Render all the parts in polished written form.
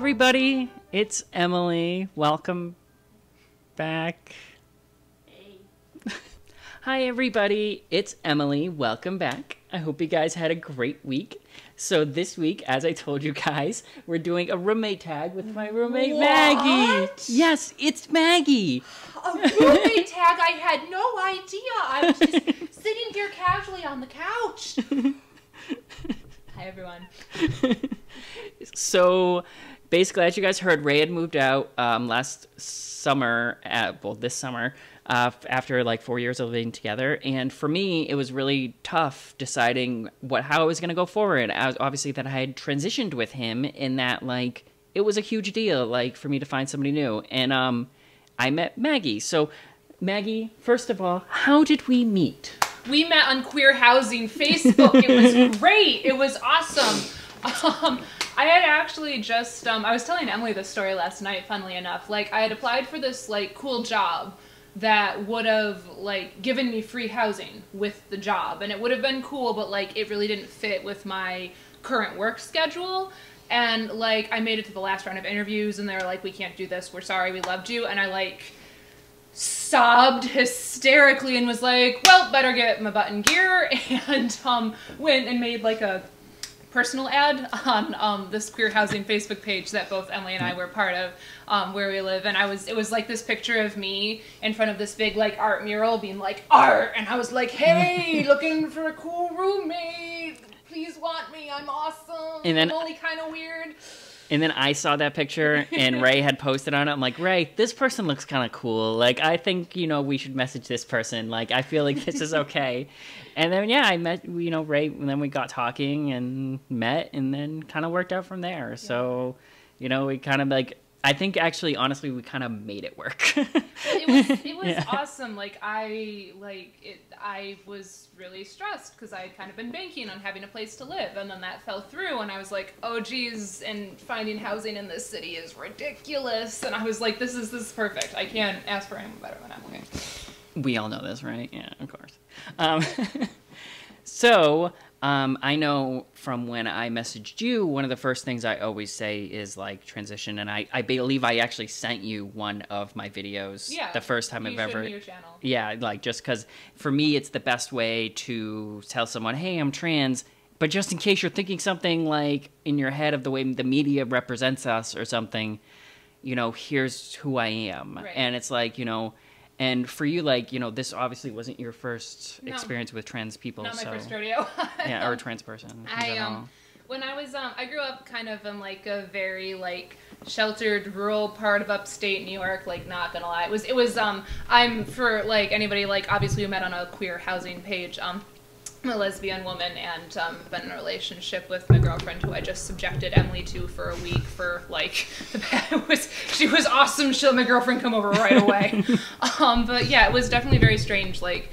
everybody, it's Emily. Welcome back. Hey. Hi everybody, it's Emily. Welcome back. I hope you guys had a great week. So this week, as I told you guys, we're doing a roommate tag with my roommate Maggie. Yes, it's Maggie. A roommate tag? I had no idea. I was just sitting here casually on the couch. Hi everyone. So basically, as you guys heard, Ray had moved out last summer, this summer, after like 4 years of living together. And for me, it was really tough deciding how I was going to go forward. Obviously, that I had transitioned with him in that, like, it was a huge deal, like, for me to find somebody new. And I met Maggie. So, Maggie, first of all, how did we meet? We met on Queer Housing Facebook. It was great. It was awesome. I had actually just, I was telling Emily this story last night, funnily enough. Like, I had applied for this, like, cool job that would have, like, given me free housing with the job. And it would have been cool, but, like, it really didn't fit with my current work schedule. And, like, I made it to the last round of interviews, and they were like, we can't do this. We're sorry. We loved you. And I, like, sobbed hysterically and was like, well, better get my butt in gear, and went and made, like, a personal ad on this Queer Housing Facebook page that both Emily and I were part of, where we live. And it was like this picture of me in front of this big, like, art mural being like, art, and I was like, hey, looking for a cool roommate, please want me, I'm awesome, and then, I'm only kind of weird. And then I saw that picture, and Ray had posted on it. I'm like, Ray, this person looks kind of cool. Like, I think, we should message this person. Like, I feel like this is okay. And then, yeah, I met, Ray, and then we got talking and met, and then kind of worked out from there. Yeah. So, we kind of, like, I think actually, honestly, we kind of made it work. It was yeah. awesome. Like, I was really stressed because I had kind of been banking on having a place to live, and then that fell through, and I was like, oh geez, and finding housing in this city is ridiculous. And I was like, this is perfect. I can't ask for anyone better than Emily. We all know this, right? Yeah, of course. So, I know from when I messaged you, one of the first things I always say is, like, transition, and I believe I actually sent you one of my videos the first time I've ever... your channel. Yeah, like, just because for me it's the best way to tell someone, hey, I'm trans, but just in case you're thinking something, like, in your head of the way the media represents us or something, here's who I am. Right. And it's like, and for you, like, this obviously wasn't your first experience with trans people. Not my first rodeo. Yeah, or a trans person. When I was, I grew up kind of in, like, a very, like, sheltered rural part of upstate New York, like, not gonna lie. It was, I'm, for, like, anybody, like, obviously we met on a Queer Housing page, I'm a lesbian woman, and been in a relationship with my girlfriend, who I just subjected Emily to for a week for, like, she was awesome. She let my girlfriend come over right away. But yeah, it was definitely very strange, like,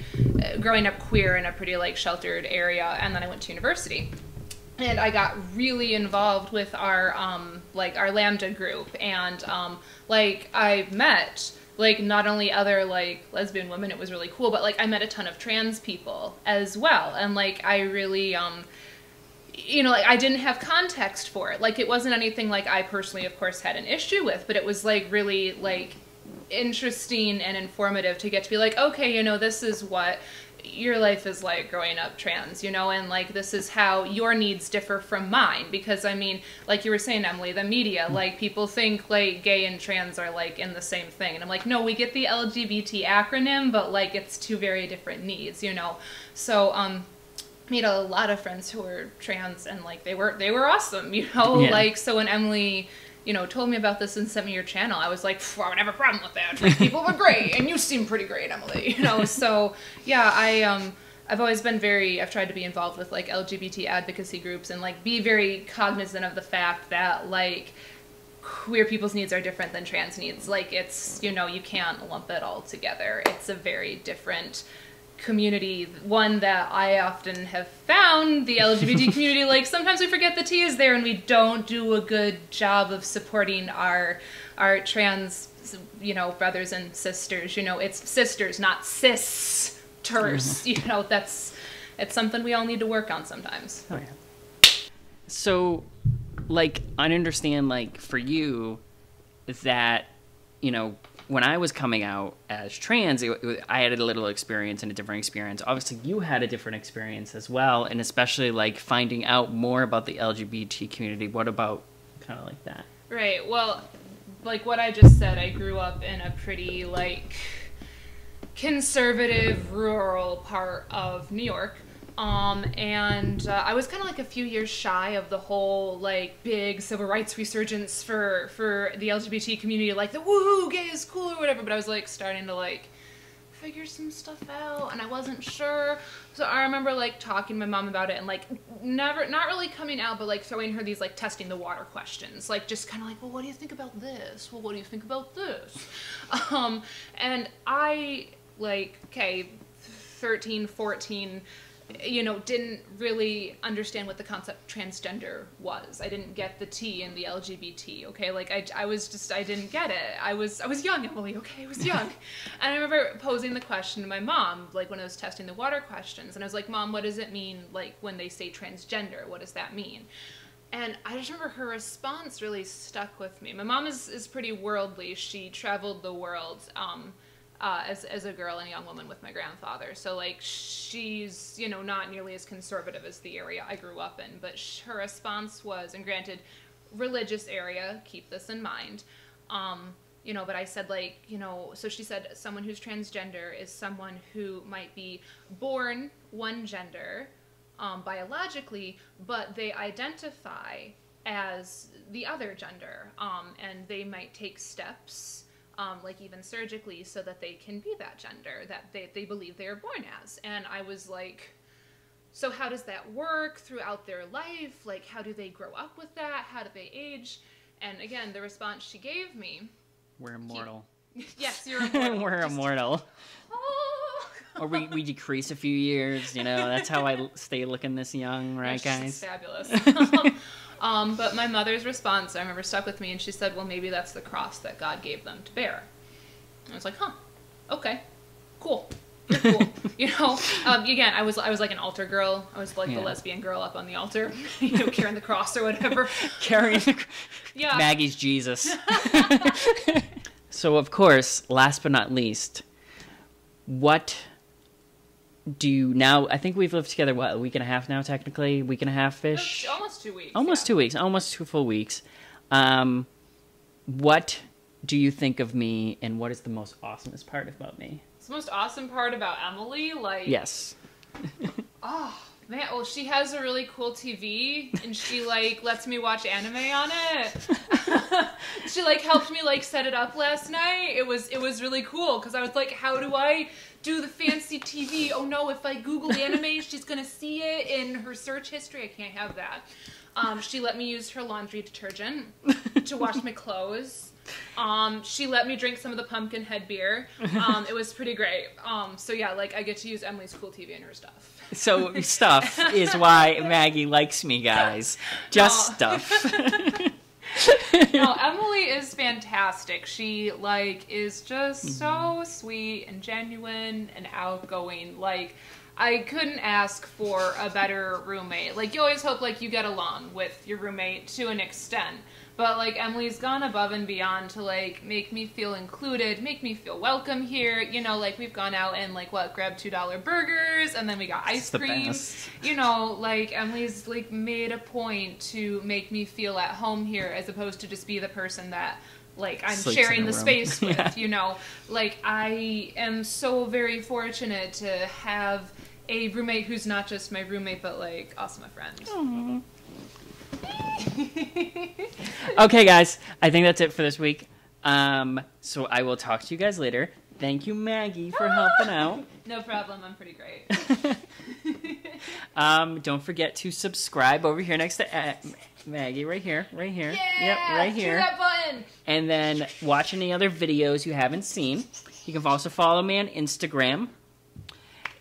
growing up queer in a pretty, like, sheltered area. And then I went to university, and I got really involved with our our Lambda group, and like, I met, like, not only other, like, lesbian women, it was really cool, but, like, I met a ton of trans people as well. And, like, I really, like, I didn't have context for it. Like, it wasn't anything, like, I personally, of course, had an issue with, but it was, like, really, like, interesting and informative to get to be like, okay, this is what your life is like growing up trans, and, like, this is how your needs differ from mine. Because, I mean, like you were saying, Emily, the media, like, people think, like, gay and trans are, like, in the same thing. And I'm like, no, we get the LGBT acronym, but, like, it's two very different needs, So, made a lot of friends who were trans, and, like, they were awesome, Yeah. Like, so when Emily, told me about this and sent me your channel, I was like, I would have a problem with that. Trans people were great, and you seem pretty great, Emily. So yeah, I've always been I've tried to be involved with, like, LGBT advocacy groups, and, like, be very cognizant of the fact that, like, queer people's needs are different than trans needs. Like, it's, you can't lump it all together. It's a very different community, one that I often have found, the LGBT community, like, sometimes we forget the T is there, and we don't do a good job of supporting our trans, brothers and sisters. It's sisters, not sisters. It's something we all need to work on sometimes. Oh, yeah. So like, I understand, like, for you, that, you know, when I was coming out as trans, I had a little experience and a different experience. Obviously, you had a different experience as well, and especially, like, finding out more about the LGBT community. What about kind of like that? Right. Well, like what I just said, I grew up in a pretty, like, conservative, rural part of New York. And I was kind of like a few years shy of the whole like big civil rights resurgence for the LGBT community, like the woohoo, gay is cool or whatever. But I was like starting to like figure some stuff out, and I wasn't sure. So I remember like talking to my mom about it, and like not really coming out, but like throwing her these like testing the water questions, like just kind of like, well, what do you think about this? Well, what do you think about this? And I like, okay, 13, 14. You know, didn't really understand what the concept transgender was. I didn't get the T in the LGBT, okay? Like, I was just, I didn't get it. I was young, Emily, okay? I was young. And I remember posing the question to my mom, like, when I was testing the water questions. And I was like, Mom, what does it mean, like, when they say transgender? What does that mean? And I just remember her response really stuck with me. My mom is pretty worldly. She traveled the world, as a girl and a young woman with my grandfather. So, like, she's, you know, not nearly as conservative as the area I grew up in. But her response was, and granted, religious area, keep this in mind, you know, but I said, like, you know, so she said someone who's transgender is someone who might be born one gender biologically, but they identify as the other gender, and they might take steps like even surgically, so that they can be that gender that they believe they are born as. And I was like, so how does that work throughout their life? Like, how do they grow up with that? How do they age? And again, the response she gave me... We're immortal. Yes, you're immortal. We're immortal. Oh. Or we decrease a few years, you know. That's how I stay looking this young, right, guys? Fabulous. But my mother's response, I remember, stuck with me, and she said, well, maybe that's the cross that God gave them to bear. And I was like, huh, okay, cool. You're cool. You know, again, I was like an altar girl. I was like the lesbian girl up on the altar, you know, carrying the cross or whatever. Carrying the yeah. Maggie's Jesus. So, of course, last but not least, what do you now? I think we've lived together, what, a week and a half now, technically? Week and a half-ish? Almost 2 weeks. Almost 2 weeks. Almost 2 full weeks. What do you think of me, and what is the most awesomest part about me? It's the most awesome part about Emily, like... Yes. Oh, man, well, she has a really cool TV, and she, like, lets me watch anime on it. She, like, helped me, like, set it up last night. It was really cool, because I was like, how do I do the fancy TV? Oh, no, if I Google anime, she's gonna see it in her search history. I can't have that. She let me use her laundry detergent to wash my clothes. She let me drink some of the pumpkin head beer. It was pretty great. So yeah, like, I get to use Emily's cool TV and her stuff. So stuff is why Maggie likes me, guys. Just stuff. No, Emily is fantastic. She, like, is just so sweet and genuine and outgoing. Like, I couldn't ask for a better roommate. Like, you always hope, like, you get along with your roommate to an extent. But, like, Emily's gone above and beyond to, like, make me feel included, make me feel welcome here. You know, like, we've gone out and, like, grabbed $2 burgers, and then we got ice cream. You know, like, Emily's, like, made a point to make me feel at home here, as opposed to just be the person that, like, I'm sharing the space with, yeah. You know. Like, I am so very fortunate to have a roommate who's not just my roommate, but, like, also my friend. Aww. Okay, guys, I think that's it for this week. So I will talk to you guys later. Thank you, Maggie, for helping out. No problem. I'm pretty great. Don't forget to subscribe over here next to Maggie, right here. Yeah, yep, right here. Hit that button. And then watch any other videos you haven't seen. You can also follow me on Instagram.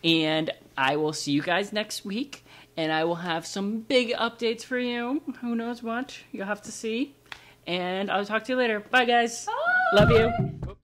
And I will see you guys next week. And I will have some big updates for you. Who knows what? You'll have to see. And I'll talk to you later. Bye, guys. Bye. Love you.